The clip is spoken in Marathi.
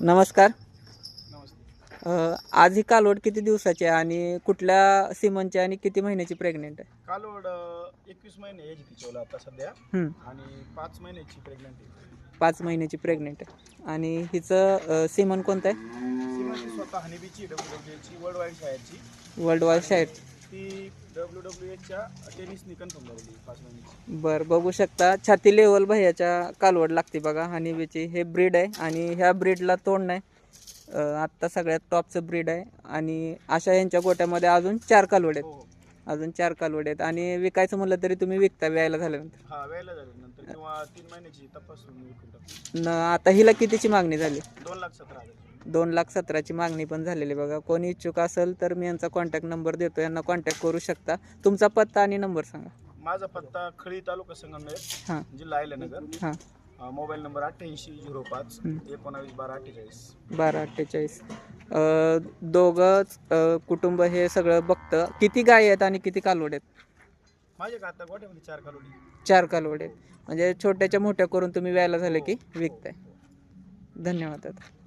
नमस्कार. नमस्ते. आज ही कालवड किती दिवसाची आहे आणि कुठल्या सीमनची आणि किती महिन्याची प्रेग्नेंट आहे? कालवड 21 महिने एज तिच्याला आता सध्या आणि 5 महिन्याची प्रेग्नंट आहे. 5 महिन्याची प्रेग्नेंट आहे आणि हिचं सीमन कोणतं आहे? सीमाची स्वतः हनीबीची WWEची वर्ल्ड वाईड शाळेची वर्ल्ड वाईड शाईट. ती WWEच्या टेनिसनी कन्फर्म झालेली 5 महिन्याची. बरं, बघू शकता छाती लेवल भैयाच्या कालवड लागते बघा. हनीबीची हे ब्रीड आहे आणि ह्या ब्रीडला तोंड नाही. आत्ता सगळ्यात टॉपचं ब्रीड आहे आणि अशा यांच्या गोट्यामध्ये अजून 4 कालवड आहेत. हो. अजून 4 कालवड आहेत आणि विकायचं म्हणलं तरी तुम्ही विकता व्यायला झाल्यानंतर. हा वेळेला झाल्यानंतर किंवा 3 महिन्याची तपासून विकून टाकू. आता हिला कितीची मागणी झाली? 2,17,000. 2,17,000ची मागणी पण झालेली बघा. कोणी इच्छुक असेल तर मी यांचा कॉन्टॅक्ट नंबर देतो, यांना कॉन्टॅक्ट करू शकता. तुमचा पत्ता आणि नंबर सांगा. माझा पत्ता खळी तालुका संगमनेर, हां जिल्हा अहिल्यानगर. हां. Mobile number 8805 19 12 48. 1248. दोघंच कुटुंब हे सगळं बघतं. किती गाय आहेत आणि किती कालवड आहेत? माझ्या का आता गोठ्यामध्ये 4 कालवडी. 4 कालवड आहेत. म्हणजे छोट्याच्या मोठ्या करून तुम्ही व्यायला झाले की विकताय. धन्यवाद दादा.